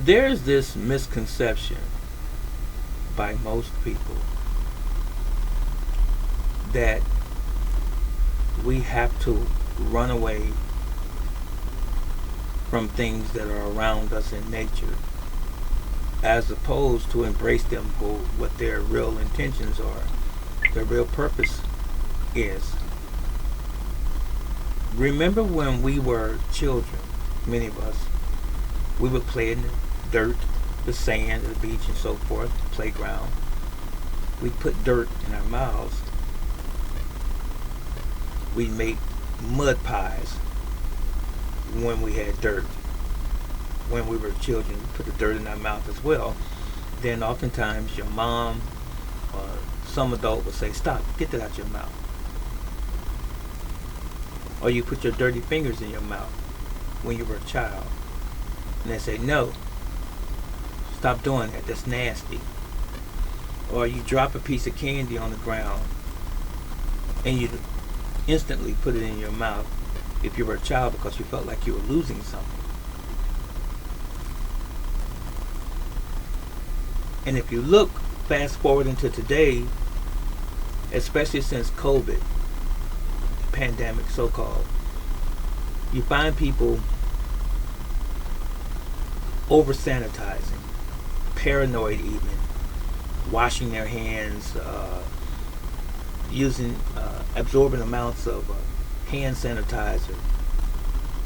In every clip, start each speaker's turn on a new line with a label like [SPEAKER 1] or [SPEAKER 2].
[SPEAKER 1] There's this misconception by most people that we have to run away from things that are around us in nature as opposed to embrace them for what their real intentions are, their real purpose is. Remember when we were children, many of us, we would play in the dirt, the sand, the beach, and so forth, the playground. We'd put dirt in our mouths. We'd make mud pies when we had dirt. When we were children, we put the dirt in our mouth as well. Then oftentimes your mom or some adult would say, "Stop, get that out your mouth." Or you put your dirty fingers in your mouth when you were a child. And they say, "No, stop doing that, that's nasty." Or you drop a piece of candy on the ground and you instantly put it in your mouth if you were a child because you felt like you were losing something. And if you look fast forward into today, especially since COVID, pandemic so-called, you find people over sanitizing, paranoid even, washing their hands, using absorbent amounts of hand sanitizer.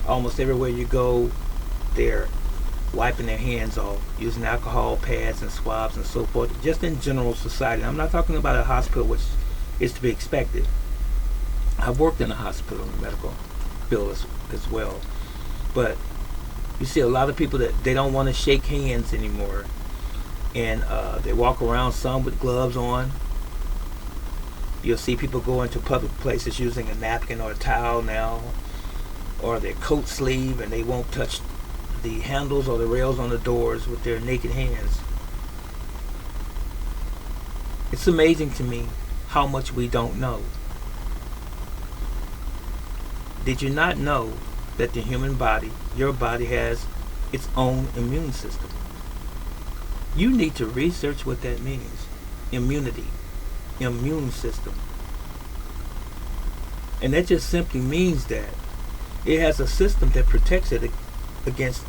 [SPEAKER 1] Almost everywhere you go, they're wiping their hands off, using alcohol pads and swabs and so forth, just in general society. I'm not talking about a hospital, which is to be expected. I've worked in a hospital in the medical field as well. But you see a lot of people that they don't want to shake hands anymore. And they walk around, some with gloves on. You'll see people go into public places using a napkin or a towel now, or their coat sleeve, and they won't touch the handles or the rails on the doors with their naked hands. It's amazing to me how much we don't know. Did you not know that the human body, your body, has its own immune system? You need to research what that means. Immunity. Immune system. And that just simply means that it has a system that protects it against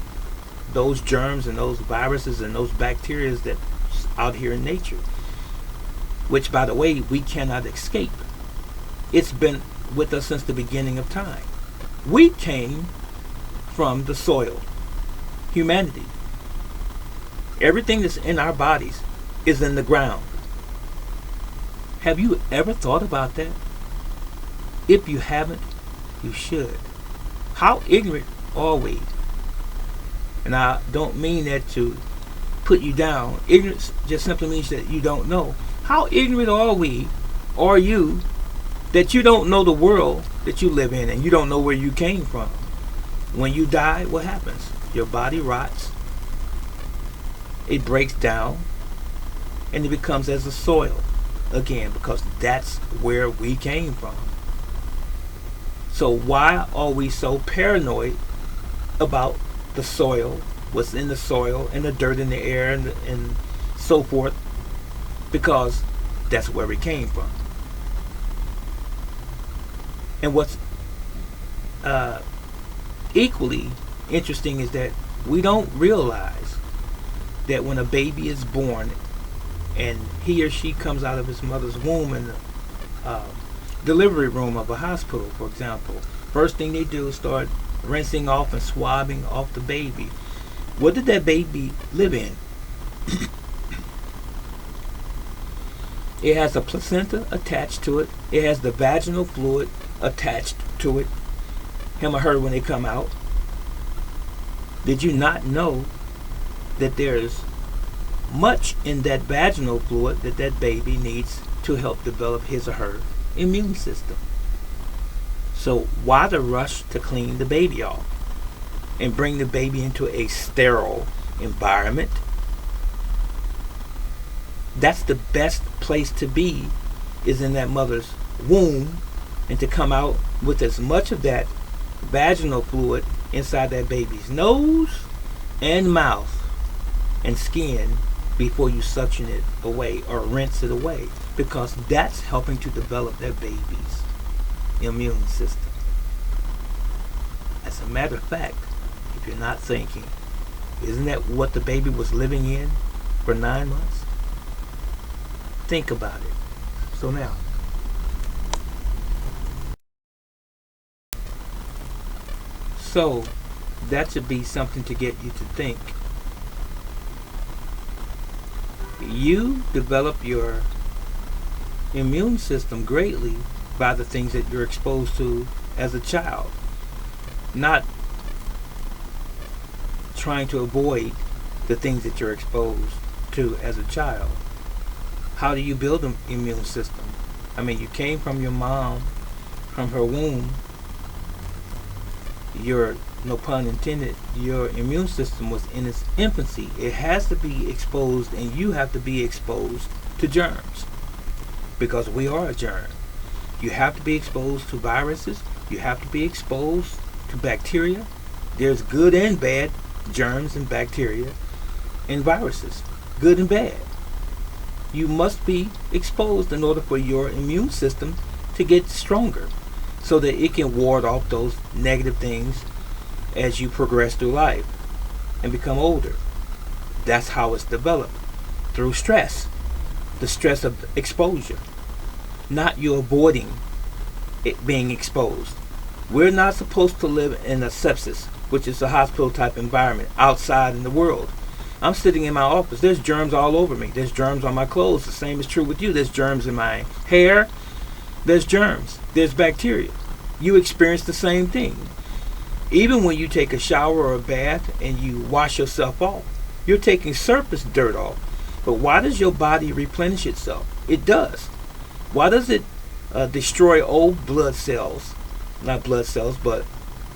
[SPEAKER 1] those germs and those viruses and those bacteria that's out here in nature, which, by the way, we cannot escape. It's been with us since the beginning of time. We came from the soil. Humanity. Everything that's in our bodies is in the ground. Have you ever thought about that? If you haven't, you should. How ignorant are we? And I don't mean that to put you down. Ignorance just simply means that you don't know. How ignorant are you, that you don't know the world that you live in and you don't know where you came from? When you die, what happens? Your body rots, it breaks down, and it becomes as the soil again, because that's where we came from. So why are we so paranoid about the soil, what's in the soil, and the dirt in the air, and so forth? Because that's where we came from. And what's equally interesting is that we don't realize that when a baby is born and he or she comes out of his mother's womb in the delivery room of a hospital, for example, first thing they do is start rinsing off and swabbing off the baby. What did that baby live in? It has a placenta attached to it. It has the vaginal fluid attached to it, him or her, when they come out. Did you not know that there's much in that vaginal fluid that that baby needs to help develop his or her immune system? So why the rush to clean the baby off and bring the baby into a sterile environment? That's the best place to be, is in that mother's womb, and to come out with as much of that vaginal fluid inside that baby's nose and mouth and skin before you suction it away or rinse it away, because that's helping to develop their baby's immune system. As a matter of fact, if you're not thinking, isn't that what the baby was living in for 9 months? Think about it. So now, so that should be something to get you to think. You develop your immune system greatly by the things that you're exposed to as a child, not trying to avoid the things that you're exposed to as a child. How do you build an immune system? I mean, you came from your mom, from her womb. Your, no pun intended, your immune system was in its infancy. It has to be exposed, and you have to be exposed to germs, because we are a germ. You have to be exposed to viruses. You have to be exposed to bacteria. There's good and bad germs and bacteria and viruses, good and bad. You must be exposed in order for your immune system to get stronger, so that it can ward off those negative things as you progress through life and become older. That's how it's developed, through stress, the stress of exposure, not you avoiding it being exposed. We're not supposed to live in a sepsis, which is a hospital type environment, outside in the world. I'm sitting in my office. There's germs all over me. There's germs on my clothes. The same is true with you. There's germs in my hair. There's germs. There's bacteria. You experience the same thing. Even when you take a shower or a bath and you wash yourself off, you're taking surface dirt off. But why does your body replenish itself? It does. Why does it destroy old blood cells? Not blood cells, but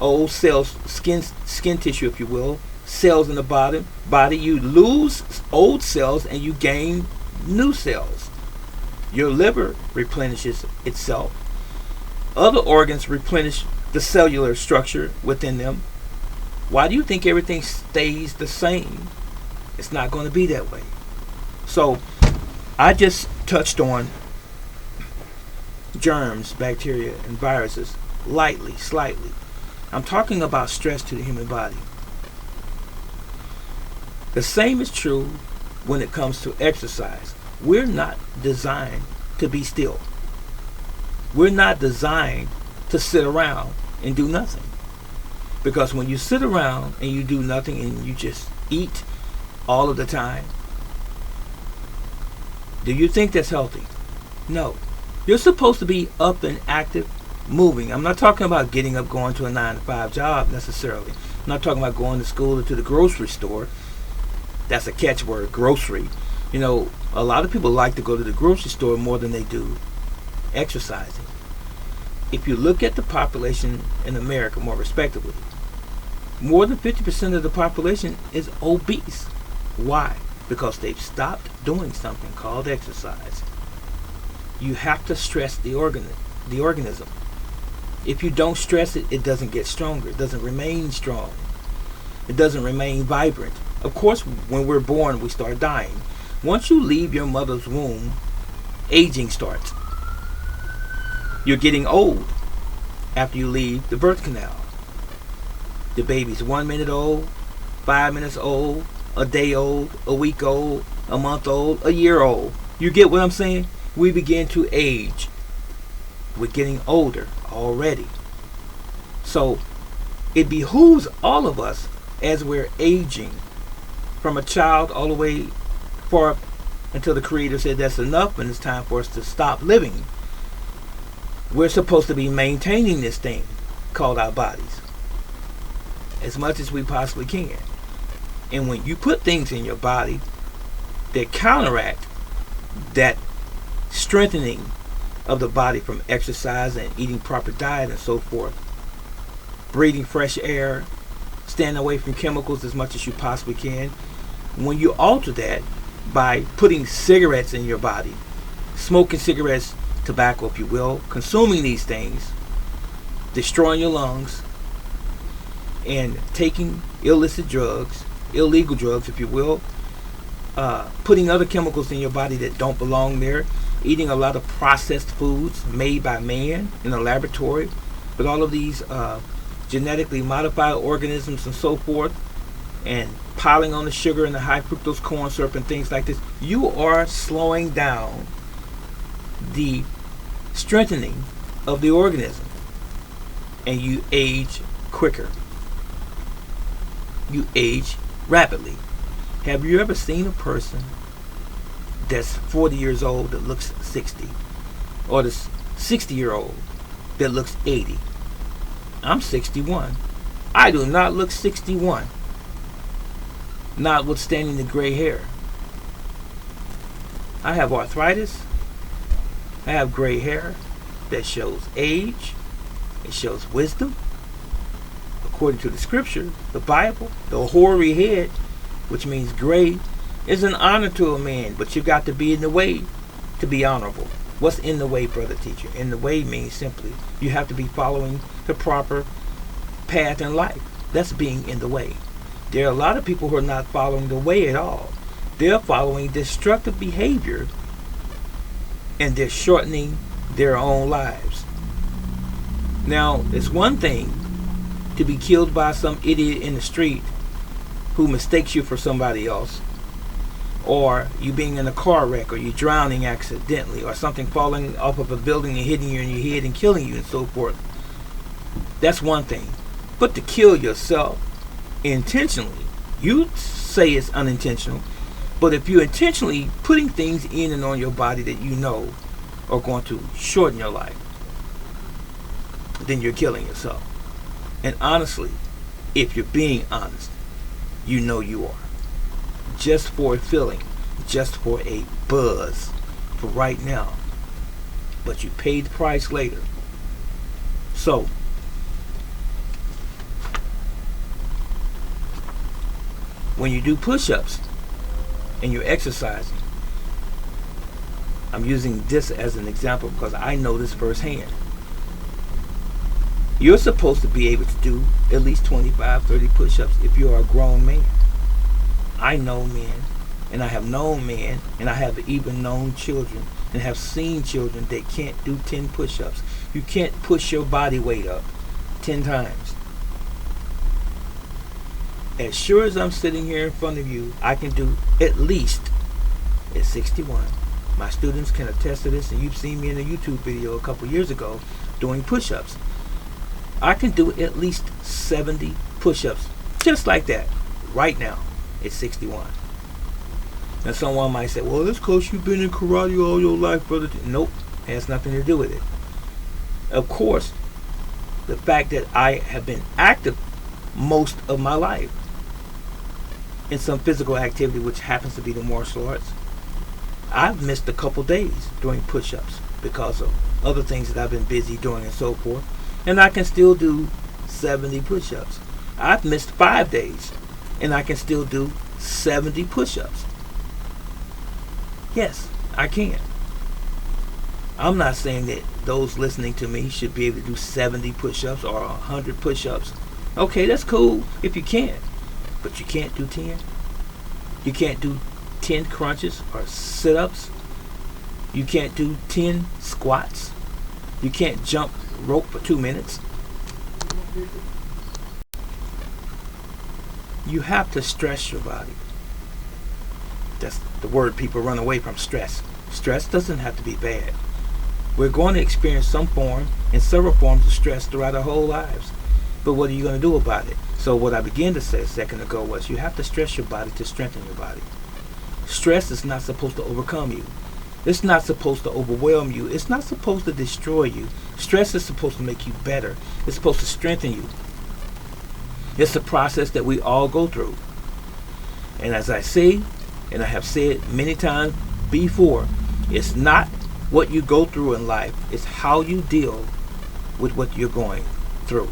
[SPEAKER 1] old cells, skin tissue, if you will, cells in the body. You lose old cells and you gain new cells. Your liver replenishes itself. Other organs replenish the cellular structure within them. Why do you think everything stays the same? It's not going to be that way. So I just touched on germs, bacteria, and viruses lightly, slightly. I'm talking about stress to the human body. The same is true when it comes to exercise. We're not designed to be still. We're not designed to sit around and do nothing. Because when you sit around and you do nothing and you just eat all of the time, do you think that's healthy? No. You're supposed to be up and active, moving. I'm not talking about getting up, going to a 9-to-5 job necessarily. I'm not talking about going to school or to the grocery store. That's a catchword, grocery. You know, a lot of people like to go to the grocery store more than they do exercising. If you look at the population in America, more respectively, more than 50% of the population is obese. Why? Because they've stopped doing something called exercise. You have to stress the organism. If you don't stress it, it doesn't get stronger. It doesn't remain strong. It doesn't remain vibrant. Of course, when we're born, we start dying. Once you leave your mother's womb, aging starts. You're getting old after you leave the birth canal. The baby's 1 minute old, 5 minutes old, a day old, a week old, a month old, a year old. You get what I'm saying? We begin to age. We're getting older already. So it behooves all of us as we're aging, from a child all the way far up until the Creator said that's enough and it's time for us to stop living. We're supposed to be maintaining this thing called our bodies as much as we possibly can. And when you put things in your body that counteract that strengthening of the body from exercise and eating proper diet and so forth, breathing fresh air, staying away from chemicals as much as you possibly can, when you alter that by putting cigarettes in your body, smoking cigarettes, tobacco if you will, consuming these things, destroying your lungs, and taking illicit drugs, illegal drugs if you will, putting other chemicals in your body that don't belong there, eating a lot of processed foods made by man in a laboratory, with all of these genetically modified organisms and so forth, and piling on the sugar and the high fructose corn syrup and things like this, you are slowing down the strengthening of the organism, and you age quicker. You age rapidly. Have you ever seen a person that's 40 years old that looks 60, or this 60-year-old that looks 80? I'm 61. I do not look 61, notwithstanding the gray hair. I have arthritis. I have gray hair that shows age. It shows wisdom. According to the scripture, the Bible, the hoary head, which means gray, is an honor to a man, but you got to be in the way to be honorable. What's in the way, brother teacher? In the way means simply you have to be following the proper path in life. That's being in the way. There are a lot of people who are not following the way at all. They're following destructive behavior, and they're shortening their own lives. Now, it's one thing to be killed by some idiot in the street who mistakes you for somebody else, or you being in a car wreck, or you drowning accidentally, or something falling off of a building and hitting you in your head and killing you and so forth. That's one thing. But to kill yourself intentionally, you say it's unintentional, but if you're intentionally putting things in and on your body that you know are going to shorten your life, then you're killing yourself. And honestly, if you're being honest, you know you are. Just for a feeling, just for a buzz for right now. But you pay the price later. So, when you do push-ups and you're exercising, I'm using this as an example because I know this firsthand. You're supposed to be able to do at least 25, 30 push-ups if you're a grown man. I know men, and I have known men, and I have even known children, and have seen children that can't do 10 push-ups. You can't push your body weight up 10 times. As sure as I'm sitting here in front of you, I can do at least at 61. My students can attest to this, and you've seen me in a YouTube video a couple years ago doing push-ups. I can do at least 70 push-ups, just like that, right now, at 61. Now someone might say, well, that's because you've been in karate all your life, brother. Nope, it has nothing to do with it. Of course, the fact that I have been active most of my life in some physical activity, which happens to be the martial arts, I've missed a couple days doing push-ups because of other things that I've been busy doing and so forth. And I can still do 70 push-ups. I've missed 5 days, and I can still do 70 push-ups. Yes, I can. I'm not saying that those listening to me should be able to do 70 push-ups or 100 push-ups. Okay, that's cool if you can. But you can't do 10. You can't do 10 crunches or sit-ups. You can't do 10 squats. You can't jump rope for 2 minutes. You have to stress your body. That's the word people run away from, stress. Stress doesn't have to be bad. We're going to experience some form and several forms of stress throughout our whole lives. But what are you going to do about it? So what I began to say a second ago was you have to stress your body to strengthen your body. Stress is not supposed to overcome you. It's not supposed to overwhelm you. It's not supposed to destroy you. Stress is supposed to make you better. It's supposed to strengthen you. It's a process that we all go through. And as I say, and I have said many times before, it's not what you go through in life. It's how you deal with what you're going through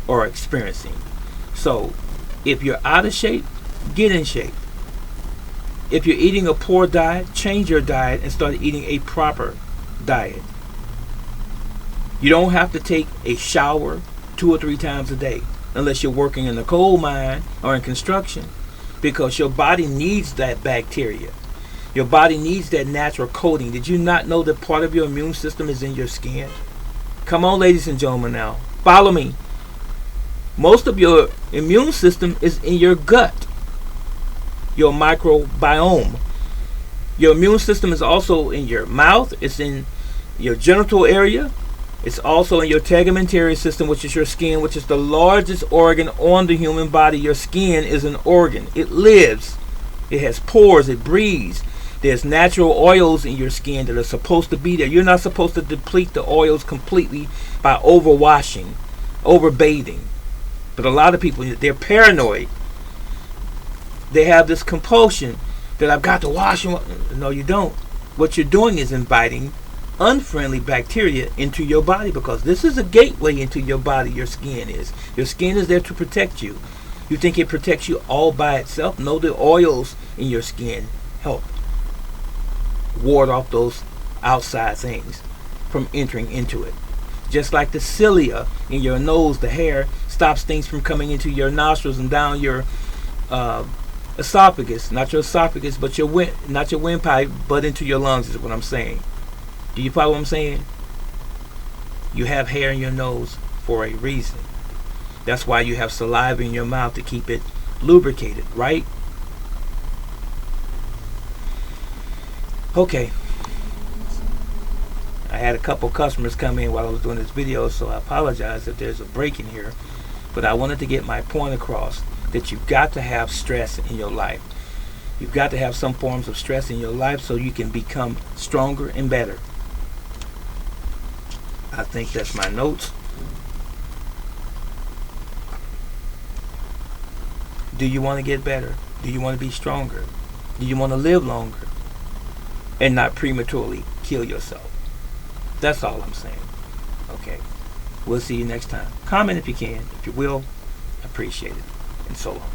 [SPEAKER 1] or experiencing. So, if you're out of shape, get in shape. If you're eating a poor diet, change your diet and start eating a proper diet. You don't have to take a shower 2 or 3 times a day unless you're working in a coal mine or in construction. because your body needs that bacteria. Your body needs that natural coating. Did you not know that part of your immune system is in your skin? Come on, ladies and gentlemen, now. Follow me. Most of your immune system is in your gut, your microbiome. Your immune system is also in your mouth. It's in your genital area. It's also in your tegumentary system, which is your skin, which is the largest organ on the human body. Your skin is an organ. It lives. It has pores. It breathes. There's natural oils in your skin that are supposed to be there. You're not supposed to deplete the oils completely by overwashing, overbathing. But a lot of people, they're paranoid. They have this compulsion that I've got to wash them. No, you don't. What you're doing is inviting unfriendly bacteria into your body, because this is a gateway into your body. Your skin is. Your skin is there to protect you. You think it protects you all by itself? No, the oils in your skin help ward off those outside things from entering into it. Just like the cilia in your nose, the hair stops things from coming into your nostrils and down your esophagus. Not your esophagus, but not your windpipe, but into your lungs is what I'm saying. Do you follow what I'm saying? You have hair in your nose for a reason. That's why you have saliva in your mouth, to keep it lubricated, right? Okay. I had a couple customers come in while I was doing this video, so I apologize if there's a break in here. But I wanted to get my point across that you've got to have stress in your life. You've got to have some forms of stress in your life so you can become stronger and better. I think that's my notes. Do you want to get better? Do you want to be stronger? Do you want to live longer and not prematurely kill yourself? That's all I'm saying. Okay. We'll see you next time. Comment if you can. If you will, appreciate it. And so long.